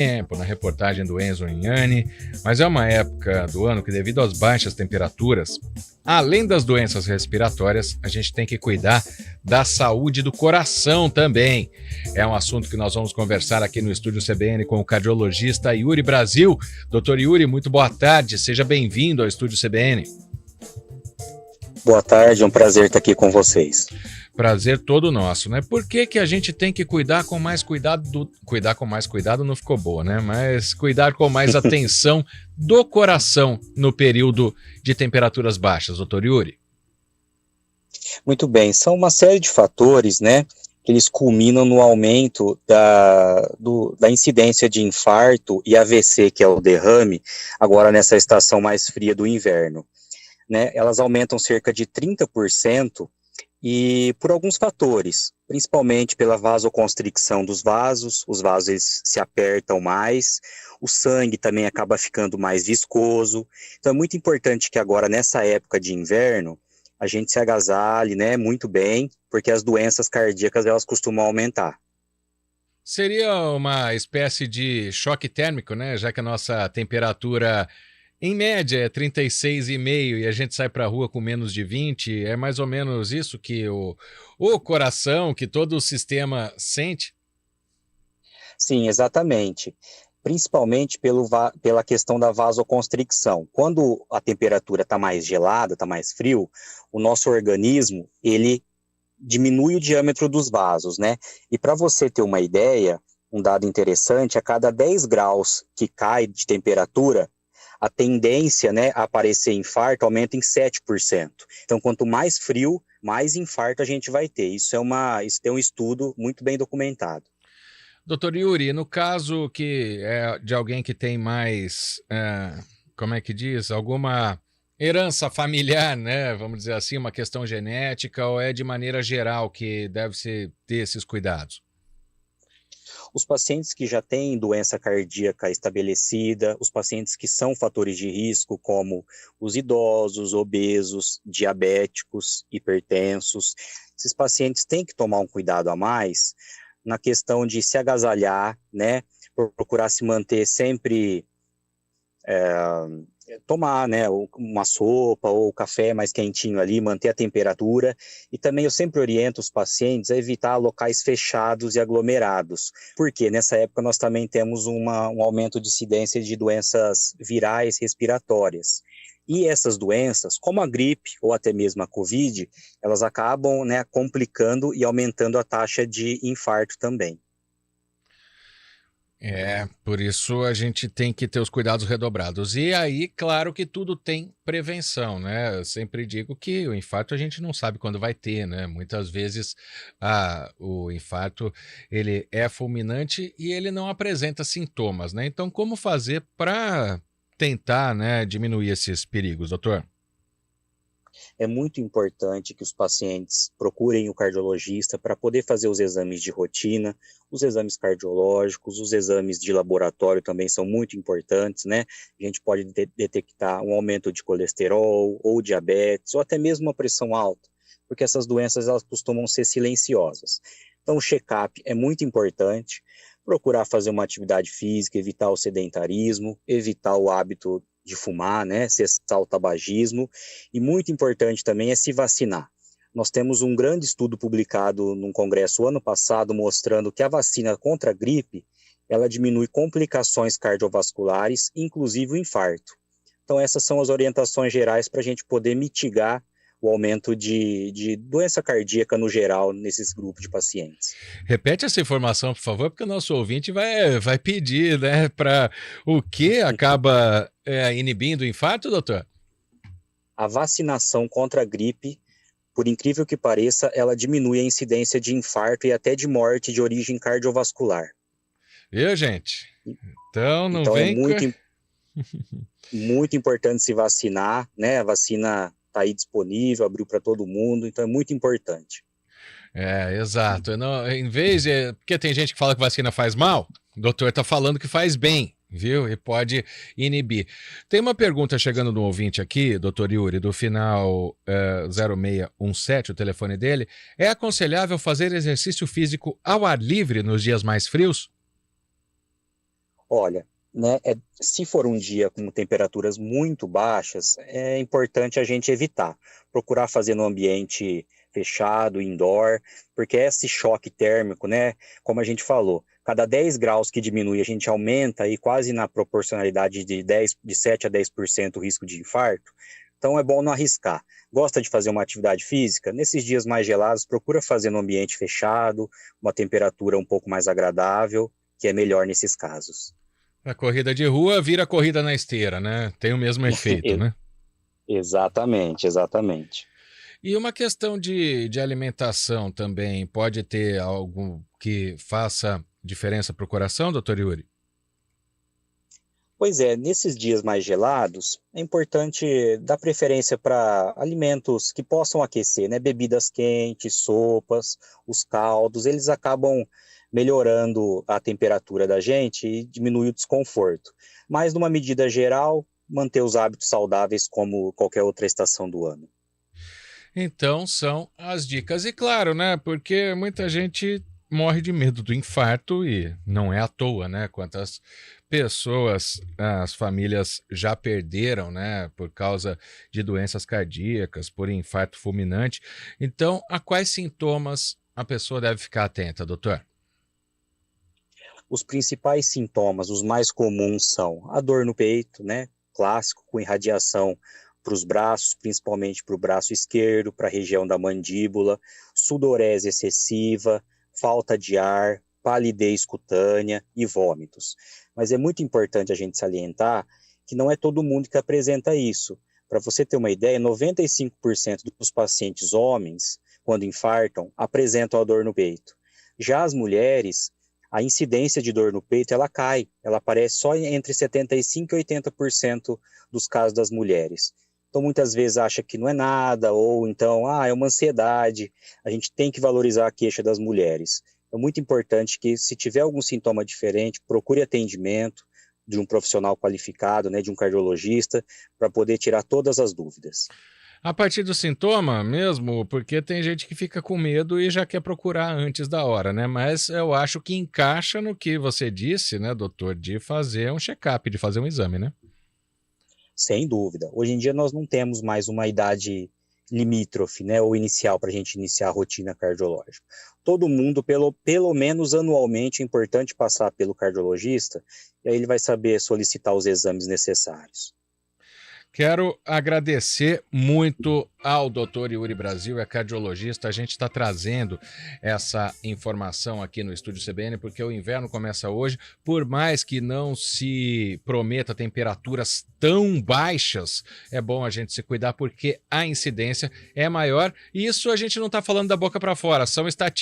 tempo, na reportagem do Enzo Ignani, mas é uma época do ano que, devido às baixas temperaturas, além das doenças respiratórias, a gente tem que cuidar da saúde do coração também. É um assunto que nós vamos conversar aqui no Estúdio CBN com o cardiologista Yuri Brasil. Doutor Yuri, muito boa tarde, seja bem-vindo ao Estúdio CBN. Boa tarde, é um prazer estar aqui com vocês. Prazer todo nosso, né? Por que a gente tem que cuidar com mais cuidado? Cuidar com mais cuidado não ficou boa, né? Mas cuidar com mais atenção do coração no período de temperaturas baixas, doutor Yuri? Muito bem, são uma série de fatores, né? Que eles culminam no aumento da incidência de infarto e AVC, que é o derrame, agora nessa estação mais fria do inverno, né? Elas aumentam cerca de 30%. E por alguns fatores, principalmente pela vasoconstricção dos vasos, os vasos eles se apertam mais, o sangue também acaba ficando mais viscoso. Então é muito importante que agora, nessa época de inverno, a gente se agasalhe, né, muito bem, porque as doenças cardíacas elas costumam aumentar. Seria uma espécie de choque térmico, né? Já que a nossa temperatura em média é 36,5 e a gente sai para a rua com menos de 20, é mais ou menos isso que o coração, que todo o sistema sente? Sim, exatamente. Principalmente pela questão da vasoconstricção. Quando a temperatura está mais gelada, está mais frio, o nosso organismo, ele diminui o diâmetro dos vasos, né? E para você ter uma ideia, um dado interessante, a cada 10 graus que cai de temperatura, a tendência, né, a aparecer infarto aumenta em 7%. Então, quanto mais frio, mais infarto a gente vai ter. Isso tem um estudo muito bem documentado. Doutor Yuri, no caso que é de alguém que tem mais, como é que diz, alguma herança familiar, né, vamos dizer assim, uma questão genética, ou é de maneira geral que deve-se ter esses cuidados? Os pacientes que já têm doença cardíaca estabelecida, os pacientes que são fatores de risco, como os idosos, obesos, diabéticos, hipertensos, esses pacientes têm que tomar um cuidado a mais na questão de se agasalhar, né, procurar se manter sempre, tomar, né, uma sopa ou café mais quentinho ali, manter a temperatura, e também eu sempre oriento os pacientes a evitar locais fechados e aglomerados, porque nessa época nós também temos um aumento de incidência de doenças virais respiratórias. E essas doenças, como a gripe ou até mesmo a Covid, elas acabam, né, complicando e aumentando a taxa de infarto também. Por isso a gente tem que ter os cuidados redobrados. E aí, claro que tudo tem prevenção, né? Eu sempre digo que o infarto a gente não sabe quando vai ter, né? Muitas vezes o infarto ele é fulminante e ele não apresenta sintomas, né? Então, como fazer para tentar, né, diminuir esses perigos, doutor? É muito importante que os pacientes procurem o cardiologista para poder fazer os exames de rotina, os exames cardiológicos, os exames de laboratório também são muito importantes, né? A gente pode detectar um aumento de colesterol, ou diabetes, ou até mesmo uma pressão alta, porque essas doenças elas costumam ser silenciosas. Então o check-up é muito importante, procurar fazer uma atividade física, evitar o sedentarismo, evitar o hábito de fumar, né, cessar o tabagismo, e muito importante também é se vacinar. Nós temos um grande estudo publicado num congresso ano passado mostrando que a vacina contra a gripe, ela diminui complicações cardiovasculares, inclusive o infarto. Então essas são as orientações gerais para a gente poder mitigar o aumento de doença cardíaca no geral nesses grupos de pacientes. Repete essa informação, por favor, porque o nosso ouvinte vai pedir, né, para o que acaba inibindo o infarto, doutor? A vacinação contra a gripe, por incrível que pareça, ela diminui a incidência de infarto e até de morte de origem cardiovascular. Viu, gente? Então não Então é vem muito importante se vacinar, né? A vacina está aí disponível, abriu para todo mundo, então é muito importante. Exato. Não, em vez de... Porque tem gente que fala que vacina faz mal, o doutor está falando que faz bem, viu? E pode inibir. Tem uma pergunta chegando do ouvinte aqui, doutor Yuri, do final 0617, o telefone dele. É aconselhável fazer exercício físico ao ar livre nos dias mais frios? Olha, né, se for um dia com temperaturas muito baixas, é importante a gente evitar. Procurar fazer no ambiente fechado, indoor, porque esse choque térmico, né, como a gente falou, cada 10 graus que diminui, a gente aumenta aí quase na proporcionalidade de 7 a 10% o risco de infarto. Então é bom não arriscar. Gosta de fazer uma atividade física? Nesses dias mais gelados, procura fazer no ambiente fechado, uma temperatura um pouco mais agradável, que é melhor nesses casos. A corrida de rua vira corrida na esteira, né? Tem o mesmo efeito, né? Exatamente, exatamente. E uma questão de alimentação também, pode ter algo que faça diferença para o coração, doutor Yuri? Pois é, nesses dias mais gelados, é importante dar preferência para alimentos que possam aquecer, né? Bebidas quentes, sopas, os caldos, eles acabam melhorando a temperatura da gente e diminui o desconforto. Mas, numa medida geral, manter os hábitos saudáveis como qualquer outra estação do ano. Então são as dicas. E claro, né? Porque muita gente morre de medo do infarto e não é à toa, né? Quantas pessoas as famílias já perderam, né? Por causa de doenças cardíacas, por infarto fulminante. Então, a quais sintomas a pessoa deve ficar atenta, doutor? Os principais sintomas, os mais comuns, são a dor no peito, né? Clássico, com irradiação para os braços, principalmente para o braço esquerdo, para a região da mandíbula, sudorese excessiva, falta de ar, palidez cutânea e vômitos. Mas é muito importante a gente salientar que não é todo mundo que apresenta isso. Para você ter uma ideia, 95% dos pacientes homens, quando infartam, apresentam a dor no peito. Já as mulheres, a incidência de dor no peito, ela cai, ela aparece só entre 75% e 80% dos casos das mulheres. Então, muitas vezes acha que não é nada, ou então, é uma ansiedade. A gente tem que valorizar a queixa das mulheres. É muito importante que, se tiver algum sintoma diferente, procure atendimento de um profissional qualificado, né, de um cardiologista, para poder tirar todas as dúvidas. A partir do sintoma mesmo, porque tem gente que fica com medo e já quer procurar antes da hora, né? Mas eu acho que encaixa no que você disse, né, doutor, de fazer um check-up, de fazer um exame, né? Sem dúvida. Hoje em dia nós não temos mais uma idade limítrofe, né, ou inicial para a gente iniciar a rotina cardiológica. Todo mundo, pelo menos anualmente, é importante passar pelo cardiologista, e aí ele vai saber solicitar os exames necessários. Quero agradecer muito ao Dr. Yuri Brasil, é cardiologista. A gente está trazendo essa informação aqui no Estúdio CBN, porque o inverno começa hoje. Por mais que não se prometa temperaturas tão baixas, é bom a gente se cuidar, porque a incidência é maior. E isso a gente não está falando da boca para fora, são estatísticas.